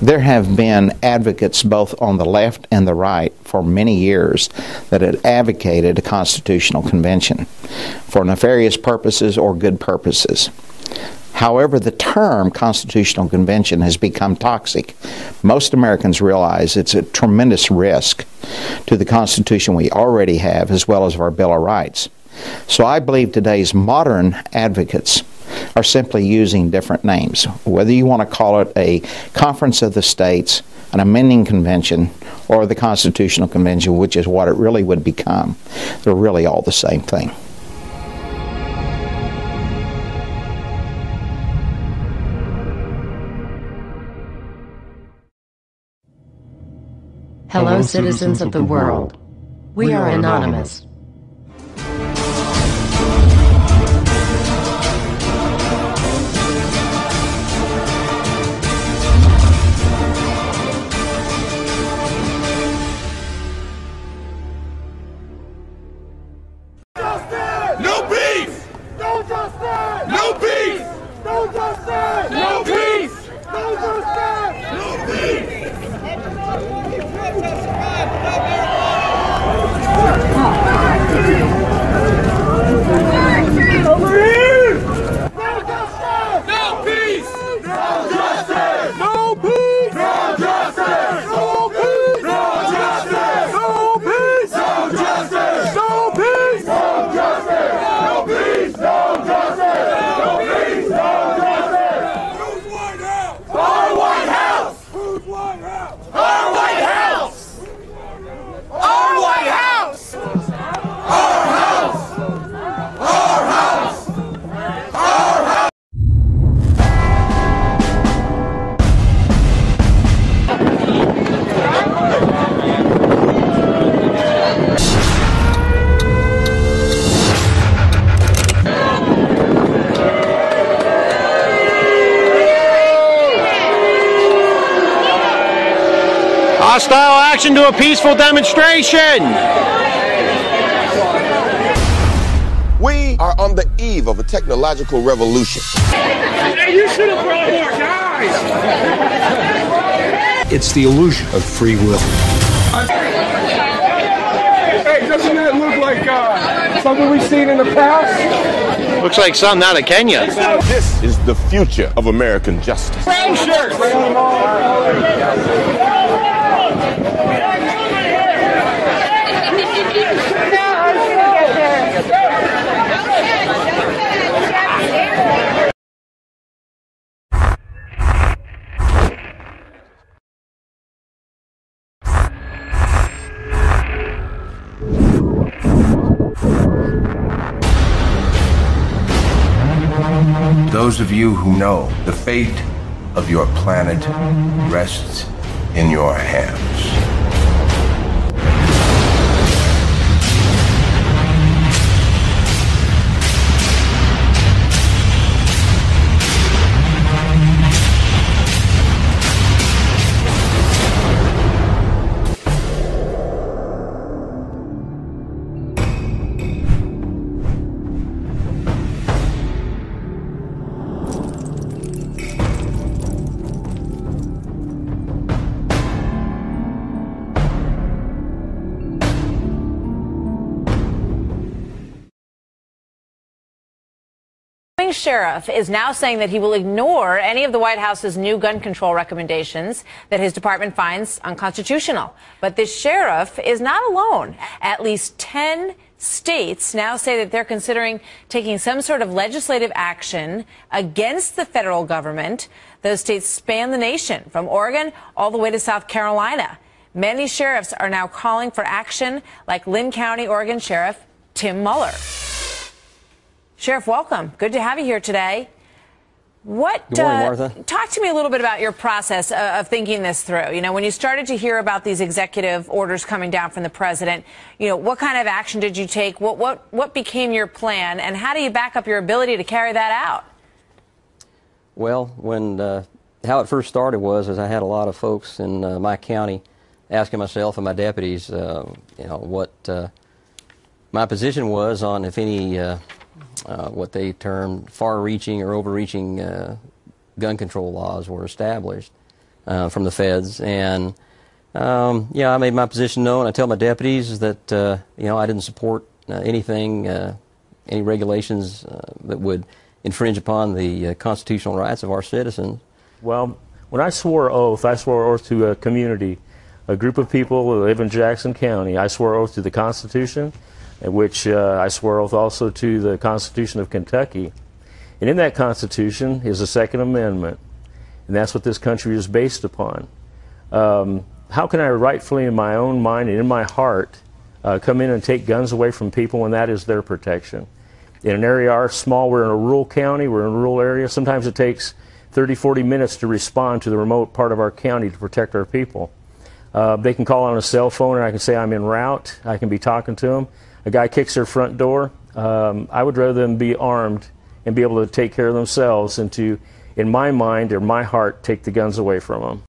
There have been advocates both on the left and the right for many years that have advocated a constitutional convention for nefarious purposes or good purposes. However, the term constitutional convention has become toxic. Most Americans realize it's a tremendous risk to the Constitution we already have, as well as our Bill of Rights. So I believe today's modern advocates are simply using different names. Whether you want to call it a Conference of the States, an amending convention, or the Constitutional Convention, which is what it really would become, they're really all the same thing. Hello, citizens of the world. We are anonymous. No peace! No justice! No peace! No justice! No peace! No justice! No peace! Over here! No justice! No peace! No justice! No peace! No justice! No peace! No justice! No peace! No justice! No peace! No justice! No peace! No justice! No peace! No justice! Who's White House? Our White House! Who's White House? Our White House! Our White House! Our house! Our house! Our house! Hostile action to a peaceful demonstration. We are on the eve of a technological revolution. Hey, you should have brought more guys! It's the illusion of free will. Hey, doesn't that look like something we've seen in the past? Looks like something out of Kenya. This is the future of American justice. Brown shirts! Those of you who know the fate of your planet rests in your hands. Sheriff is now saying that he will ignore any of the White House's new gun control recommendations that his department finds unconstitutional. But this sheriff is not alone. At least 10 states now say that they're considering taking some sort of legislative action against the federal government. Those states span the nation, from Oregon all the way to South Carolina. Many sheriffs are now calling for action, like Lynn County, Oregon Sheriff Tim Muller. Sheriff, welcome. Good to have you here today. Good morning, Martha. Talk to me a little bit about your process of thinking this through. You know, when you started to hear about these executive orders coming down from the president, you know, what kind of action did you take? What became your plan, and how do you back up your ability to carry that out? Well, how it first started was I had a lot of folks in my county asking myself and my deputies, you know, what my position was on, if any, what they termed far-reaching or overreaching gun control laws were established. from the feds. And I made my position known. I tell my deputies that I didn't support anything, any regulations that would infringe upon the constitutional rights of our citizens. Well, when I swore oath to a community, a group of people who live in Jackson County. I swore oath to the Constitution, which I swore oath also to the Constitution of Kentucky. And in that Constitution is the Second Amendment, and that's what this country is based upon. How can I rightfully, in my own mind and in my heart, come in and take guns away from people when that is their protection? In an area our small, we're in a rural county, we're in a rural area. Sometimes it takes 30, 40 minutes to respond to the remote part of our county to protect our people. They can call on a cell phone and I can say I'm en route. I can be talking to them. A guy kicks their front door. I would rather them be armed and be able to take care of themselves and to, in my mind or my heart, take the guns away from them.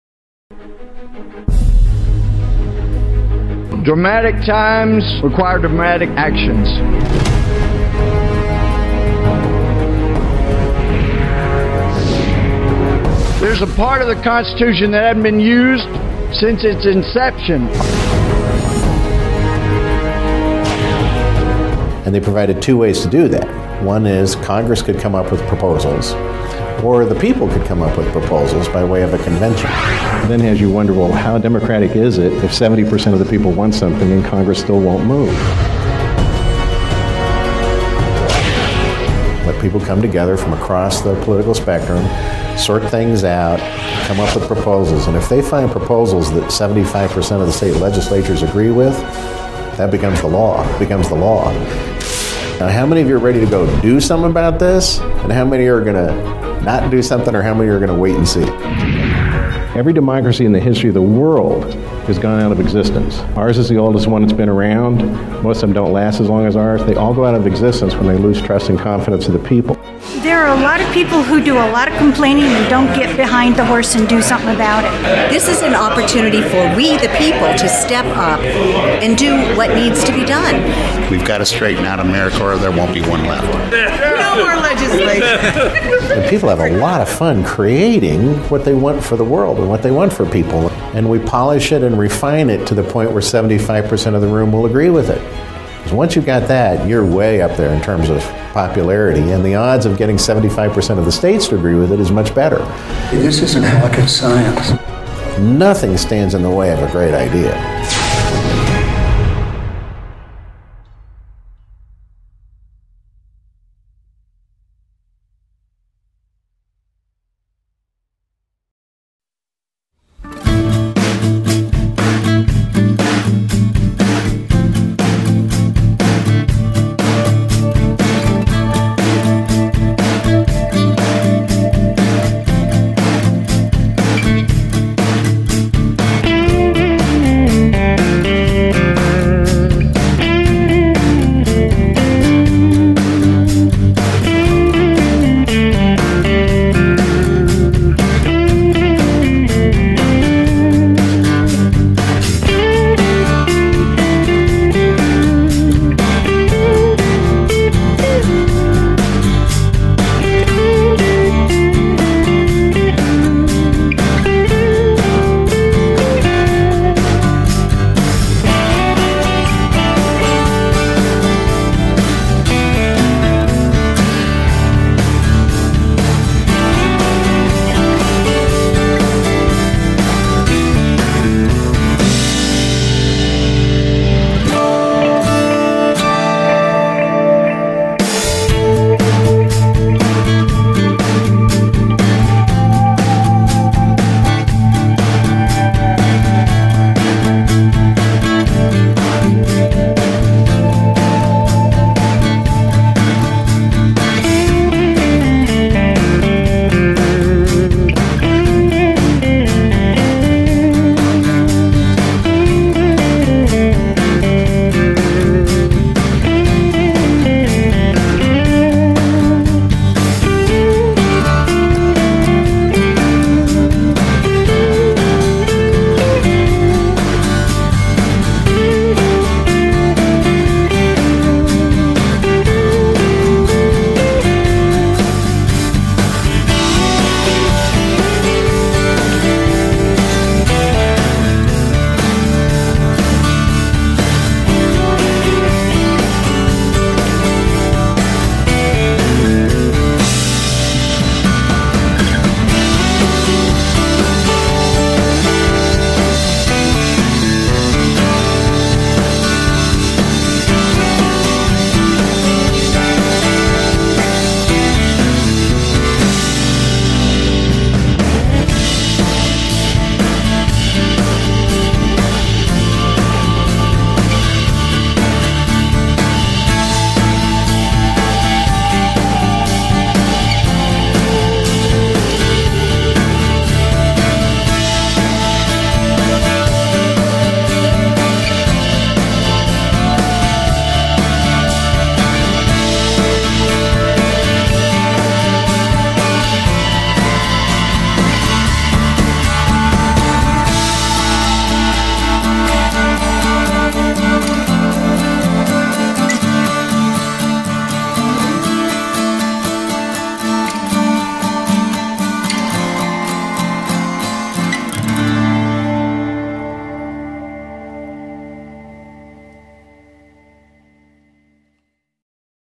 Dramatic times require dramatic actions. There's a part of the Constitution that hasn't been used since its inception. And they provided two ways to do that. One is Congress could come up with proposals, or the people could come up with proposals by way of a convention. And then as you wonder, well, how democratic is it if 70% of the people want something and Congress still won't move? Let people come together from across the political spectrum, sort things out, come up with proposals. And if they find proposals that 75% of the state legislatures agree with, that becomes the law. Now, how many of you are ready to go do something about this? And how many are going to not do something, or how many are going to wait and see? Every democracy in the history of the world has gone out of existence. Ours is the oldest one that's been around. Most of them don't last as long as ours. They all go out of existence when they lose trust and confidence of the people. There are a lot of people who do a lot of complaining and don't get behind the horse and do something about it. This is an opportunity for we, the people, to step up and do what needs to be done. We've got to straighten out America or there won't be one left. No more legislation. And people have a lot of fun creating what they want for the world and what they want for people. And we polish it and refine it to the point where 75% of the room will agree with it. Because once you've got that, you're way up there in terms of popularity, and the odds of getting 75% of the states to agree with it is much better. This isn't rocket science. Nothing stands in the way of a great idea.